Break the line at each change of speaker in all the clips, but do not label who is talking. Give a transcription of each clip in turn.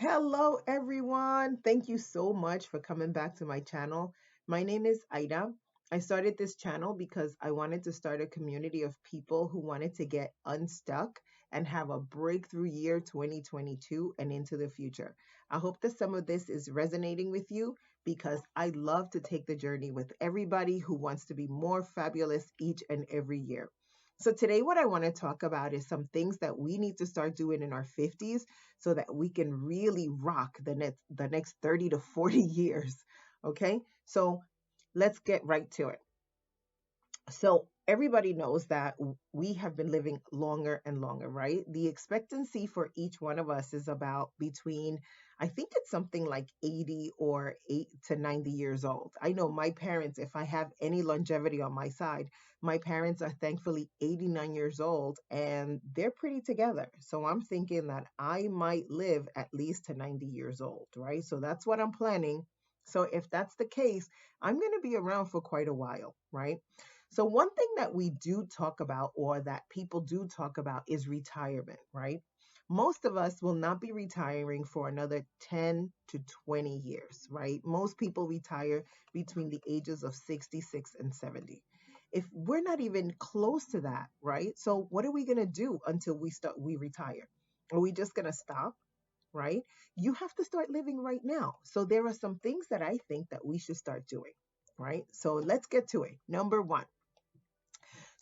Hello, everyone. Thank you so much for coming back to my channel. My name is Ida. I started this channel because I wanted to start a community of people who wanted to get unstuck and have a breakthrough year 2022 and into the future. I hope that some of this is resonating with you because I love to take the journey with everybody who wants to be more fabulous each and every year. So, today, what I want to talk about is some things that we need to start doing in our 50s so that we can really rock the next 30 to 40 years. Okay? So let's get right to it. So everybody knows that we have been living longer and longer, right? The expectancy for each one of us is about between, I think it's something like 80 or 8 to 90 years old. I know my parents, if I have any longevity on my side, my parents are thankfully 89 years old and they're pretty together. So I'm thinking that I might live at least to 90 years old, right? So that's what I'm planning. So if that's the case, I'm going to be around for quite a while, right? So, one thing that we do talk about, or that people do talk about, is retirement, right? Most of us will not be retiring for another 10 to 20 years, right? Most people retire between the ages of 66 and 70. If we're not even close to that, right? So, what are we going to do until we retire? Are we just going to stop? Right? You have to start living right now. So there are some things that I think that we should start doing, right? So let's get to it. Number one,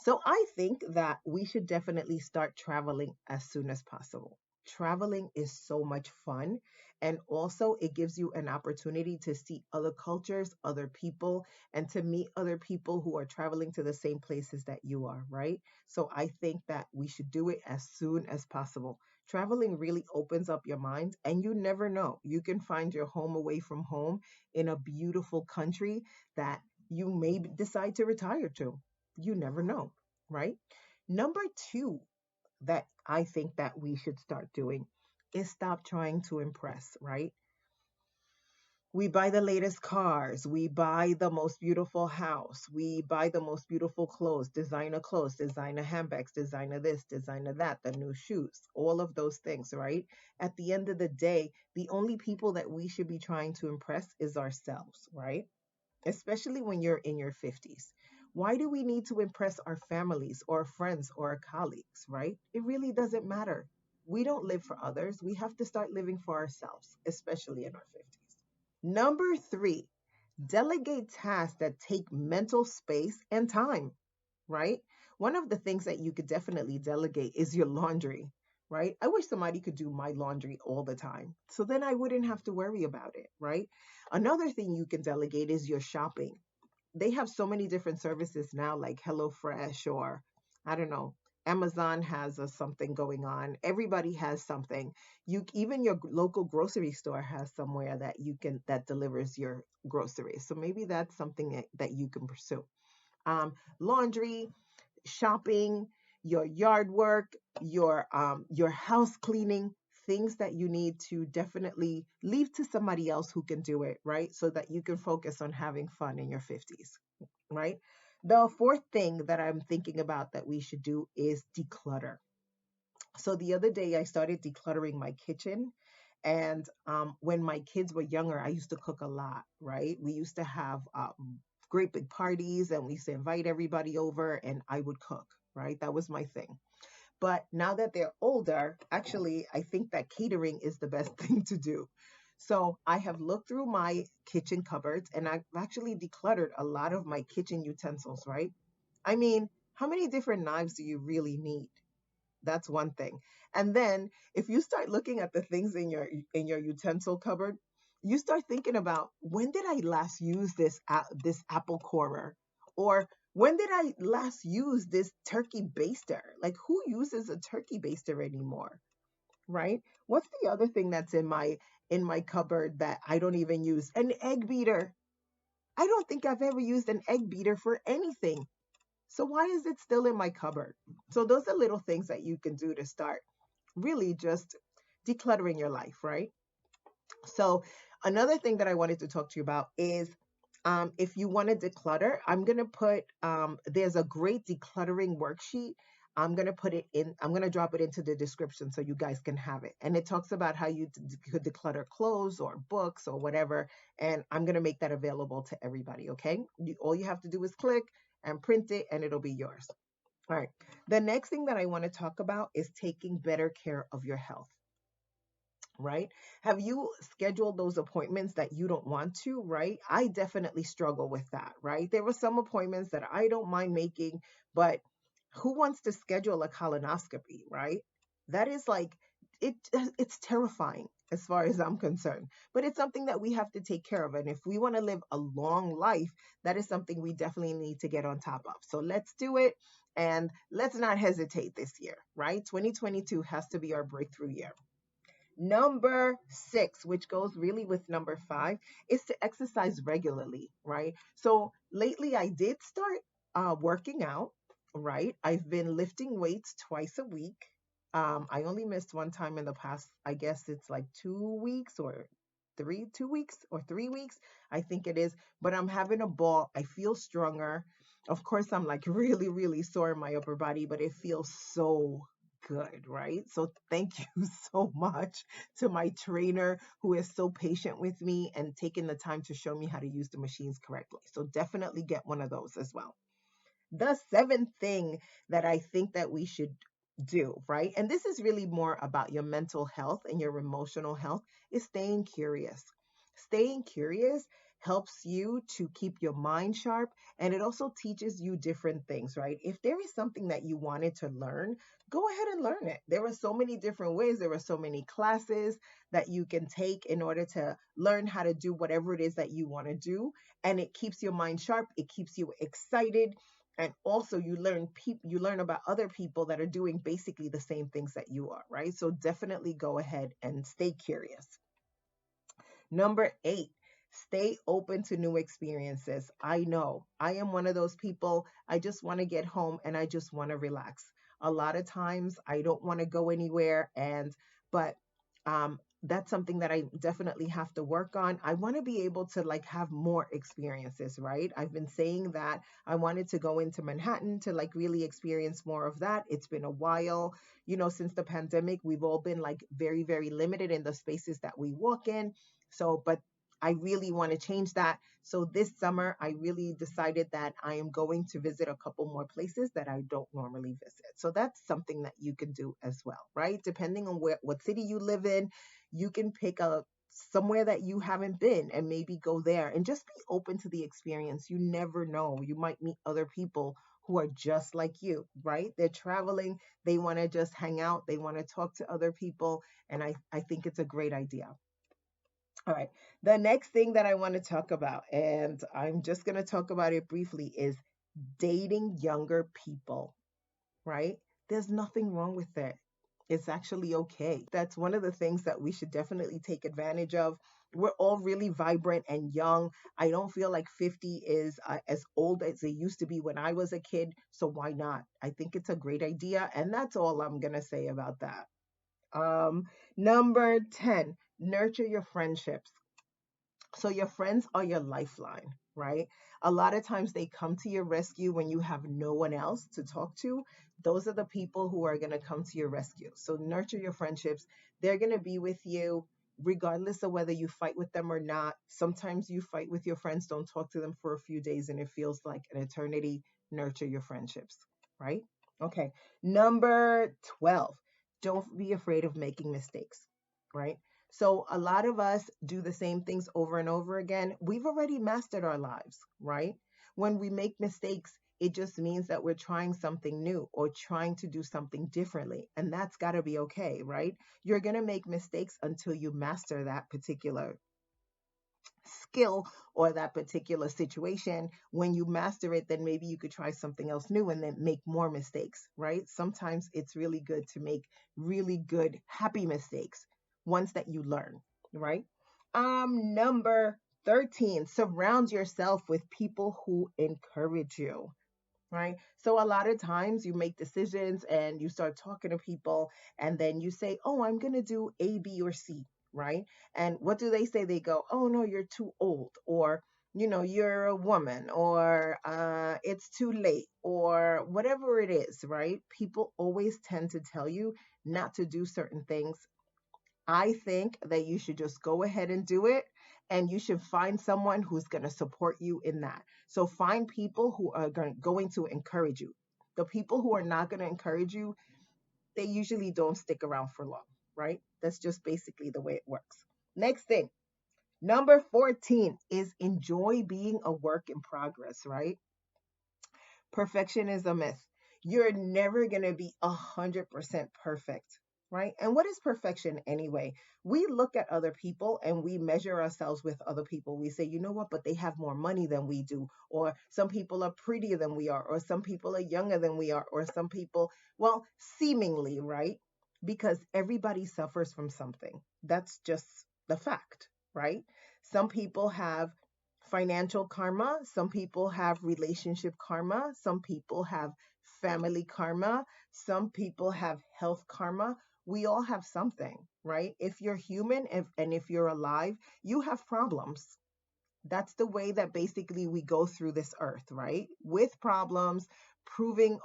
so I think that we should definitely start traveling as soon as possible. Traveling is so much fun. And also, it gives you an opportunity to see other cultures, other people, and to meet other people who are traveling to the same places that you are, right? So I think that we should do it as soon as possible. Traveling really opens up your mind, and you never know. You can find your home away from home in a beautiful country that you may decide to retire to. You never know, right? Number two that I think that we should start doing is stop trying to impress, right? We buy the latest cars, we buy the most beautiful house, we buy the most beautiful clothes, designer handbags, designer this, designer that, the new shoes, all of those things, right? At the end of the day, the only people that we should be trying to impress is ourselves, right? Especially when you're in your 50s. Why do we need to impress our families or friends or our colleagues, right? It really doesn't matter. We don't live for others. We have to start living for ourselves, especially in our 50s. Number three, delegate tasks that take mental space and time, right? One of the things that you could definitely delegate is your laundry, right? I wish somebody could do my laundry all the time. So then I wouldn't have to worry about it, right? Another thing you can delegate is your shopping. They have so many different services now, like HelloFresh, or I don't know, Amazon has something going on. Everybody has something. You even your local grocery store has somewhere that you can that delivers your groceries. So maybe that's something that you can pursue. Laundry, shopping, your yard work, your house cleaning, things that you need to definitely leave to somebody else who can do it, right? So that you can focus on having fun in your 50s, right? The fourth thing that I'm thinking about that we should do is declutter. So the other day I started decluttering my kitchen. And when my kids were younger, I used to cook a lot, right? We used to have great big parties and we used to invite everybody over and I would cook, right? That was my thing. But now that they're older, actually, I think that catering is the best thing to do. So I have looked through my kitchen cupboards and I've actually decluttered a lot of my kitchen utensils, right? I mean, how many different knives do you really need? That's one thing. And then if you start looking at the things in your utensil cupboard, you start thinking about when did I last use this apple corer, or when did I last use this turkey baster? Like who uses a turkey baster anymore, right? What's the other thing that's in my cupboard that I don't even use? An egg beater. I don't think I've ever used an egg beater for anything. So why is it still in my cupboard? So those are little things that you can do to start really just decluttering your life, right? So another thing that I wanted to talk to you about is if you want to declutter, I'm going to put, there's a great decluttering worksheet. I'm going to drop it into the description so you guys can have it. And it talks about how you could declutter clothes or books or whatever. And I'm going to make that available to everybody. Okay. All you have to do is click and print it and it'll be yours. All right. The next thing that I want to talk about is taking better care of your health, right? Have you scheduled those appointments that you don't want to, right? I definitely struggle with that, right? There were some appointments that I don't mind making, but who wants to schedule a colonoscopy, right? That is like it it's terrifying as far as I'm concerned. But it's something that we have to take care of. And if we want to live a long life, that is something we definitely need to get on top of. So let's do it and let's not hesitate this year, right? 2022 has to be our breakthrough year. Number six, which goes really with number five, is to exercise regularly, right? So lately I did start working out, right? I've been lifting weights twice a week. I only missed one time in the past, I guess it's like 2 weeks or 2 weeks or 3 weeks, I think it is. But I'm having a ball. I feel stronger. Of course, I'm like really, really sore in my upper body, but it feels so good, right? So thank you so much to my trainer who is so patient with me and taking the time to show me how to use the machines correctly. So definitely get one of those as well. The seventh thing that I think that we should do, right? And this is really more about your mental health and your emotional health, is staying curious. Staying curious helps you to keep your mind sharp, and it also teaches you different things, right? If there is something that you wanted to learn, go ahead and learn it. There are so many different ways, there are so many classes that you can take in order to learn how to do whatever it is that you want to do, and it keeps your mind sharp, it keeps you excited, and also you learn about other people that are doing basically the same things that you are, right? So definitely go ahead and stay curious. Number eight, stay open to new experiences. I know I am one of those people. I just want to get home and I just want to relax. A lot of times I don't want to go anywhere, but that's something that I definitely have to work on. I want to be able to like have more experiences, right? I've been saying that I wanted to go into Manhattan to like really experience more of that. It's been a while, since the pandemic, we've all been like very, very limited in the spaces that we walk in. So, but I really want to change that. So this summer, I really decided that I am going to visit a couple more places that I don't normally visit. So that's something that you can do as well, right? Depending on what city you live in, you can pick up somewhere that you haven't been and maybe go there and just be open to the experience. You never know. You might meet other people who are just like you, right? They're traveling, they want to just hang out, they want to talk to other people, and I think it's a great idea. All right. The next thing that I want to talk about, and I'm just going to talk about it briefly, is dating younger people, right? There's nothing wrong with that. It's actually okay. That's one of the things that we should definitely take advantage of. We're all really vibrant and young. I don't feel like 50 is as old as it used to be when I was a kid. So why not? I think it's a great idea. And that's all I'm going to say about that. Um, Number 10, nurture your friendships. So your friends are your lifeline, right? A lot of times they come to your rescue when you have no one else to talk to. Those are the people who are going to come to your rescue. So nurture your friendships. They're going to be with you regardless of whether you fight with them or not. Sometimes you fight with your friends, don't talk to them for a few days and it feels like an eternity. Nurture your friendships, right? Okay. Number 12, don't be afraid of making mistakes, right? So a lot of us do the same things over and over again. We've already mastered our lives, right? When we make mistakes, it just means that we're trying something new or trying to do something differently. And that's got to be okay, right? You're going to make mistakes until you master that particular skill or that particular situation. When you master it, then maybe you could try something else new and then make more mistakes, right? Sometimes it's really good to make really good, happy mistakes, ones that you learn, right? Number 13, surround yourself with people who encourage you, right? So a lot of times you make decisions and you start talking to people and then you say, "Oh, I'm going to do A, B, or C," right? And what do they say? They go, "Oh, no, you're too old," or you're a woman, or it's too late, or whatever it is, right? People always tend to tell you not to do certain things. I think that you should just go ahead and do it, and you should find someone who's going to support you in that. So find people who are going to encourage you. The people who are not going to encourage you, they usually don't stick around for long, right? That's just basically the way it works. Next thing, number 14 is enjoy being a work in progress, right? Perfection is a myth. You're never going to be 100% perfect, right? And what is perfection anyway? We look at other people and we measure ourselves with other people. We say, you know what, but they have more money than we do, or some people are prettier than we are, or some people are younger than we are, or some people, well, seemingly, right? Because everybody suffers from something. That's just the fact, right? Some people have financial karma, some people have relationship karma, some people have family karma, some people have health karma. We all have something, right? If you're human, and if you're alive, you have problems. That's the way that basically we go through this earth, right? With problems, proving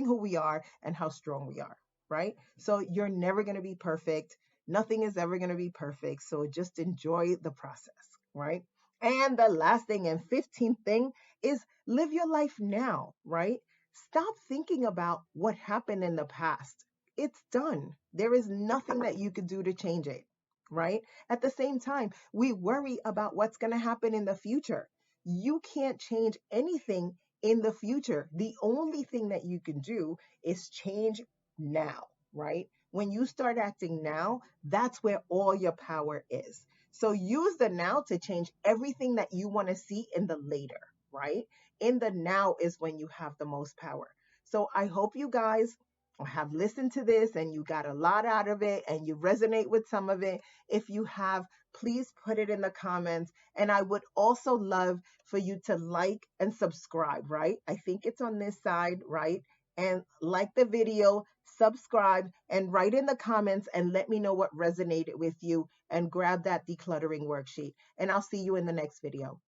who we are and how strong we are, right? So you're never going to be perfect. Nothing is ever going to be perfect. So just enjoy the process, right? And the last thing and 15th thing is live your life now, right? Stop thinking about what happened in the past. It's done. There is nothing that you could do to change it, right? At the same time, we worry about what's going to happen in the future. You can't change anything in the future. The only thing that you can do is change now, right? When you start acting now, that's where all your power is. So use the now to change everything that you want to see in the later, right? In the now is when you have the most power. So I hope you guys have listened to this and you got a lot out of it and you resonate with some of it. If you have, please put it in the comments. And I would also love for you to like and subscribe, right? I think it's on this side, right? And like the video, subscribe, and write in the comments and let me know what resonated with you, and grab that decluttering worksheet. And I'll see you in the next video.